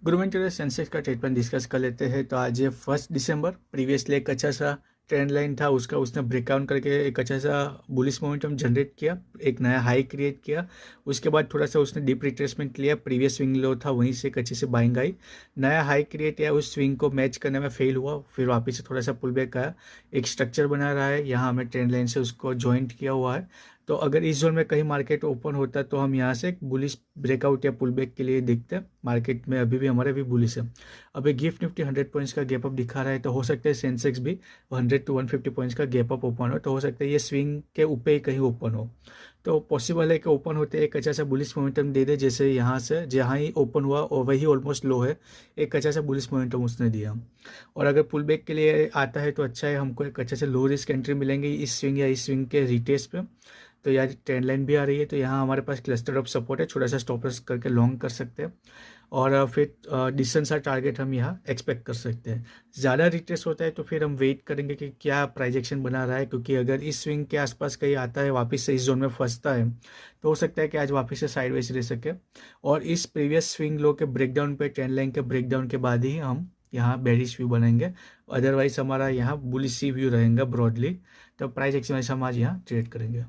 गुरुवार चलो सेंसेक्स का ट्रीटमेंट डिस्कस कर लेते हैं। तो आज 1 दिसंबर, प्रीवियसली एक अच्छा सा ट्रेंड लाइन था उसका, उसने ब्रेकआउट करके एक अच्छा सा बुलिश मोमेंटम जनरेट किया, एक नया हाई क्रिएट किया। उसके बाद थोड़ा सा उसने डीप रिट्रेसमेंट लिया, प्रीवियस स्विंग लो था वहीं से एक अच्छे से बाइंग आई, नया हाई क्रिएट किया, उस स्विंग को मैच करने में फेल हुआ, फिर वापस से थोड़ा सा पुल बैक आया, एक स्ट्रक्चर बना रहा है, यहाँ हमें ट्रेंड लाइन से उसको जॉइंट किया हुआ है। तो अगर इस जोन में कहीं मार्केट ओपन होता है तो हम यहाँ से बुलिश ब्रेकआउट या पुल बैक के लिए देखते हैं। मार्केट में अभी भी हमारे भी बुलिश है। अभी गिफ्ट निफ्टी 100 पॉइंट्स का गैप अप दिखा रहा है, तो हो सकता है सेंसेक्स भी 100 to 150 पॉइंट्स का गैप अप ओपन हो, तो हो सकता है ये स्विंग के ऊपर ही कहीं ओपन हो। तो पॉसिबल है कि ओपन होते एक अच्छा सा बुलिश मोमेंटम दे दे, जैसे यहाँ से जहाँ ही ओपन हुआ और वही ऑलमोस्ट लो है, एक अच्छा सा बुलिश मोमेंटम उसने दिया। और अगर पुल बैक के लिए आता है तो अच्छा है, हमको एक अच्छा से लो रिस्क एंट्री मिलेंगी इस स्विंग या इस स्विंग के रिटेस्ट पे। तो यार ट्रेंड लाइन भी आ रही है, तो यहाँ हमारे पास क्लस्टर ऑफ सपोर्ट है, छोटा सा स्टॉप लॉस करके लॉन्ग कर सकते हैं। और फिर डिस्टेंस का टारगेट हम यहाँ एक्सपेक्ट कर सकते हैं। ज़्यादा रिट्रेस होता है तो फिर हम वेट करेंगे कि क्या प्राइजेक्शन बना रहा है, क्योंकि अगर इस स्विंग के आसपास कहीं आता है वापस से इस जोन में फंसता है तो हो सकता है कि आज वापस से साइडवेज रह सके। और इस प्रीवियस स्विंग लो के ब्रेकडाउन पे, ट्रेंड लाइन के ब्रेकडाउन के बाद ही हम यहाँ बेरिश व्यू बनेंगे, अदरवाइज हमारा यहाँ बुलिश व्यू रहेगा ब्रॉडली। तो प्राइस एक्शन हम आज यहाँ ट्रेड करेंगे।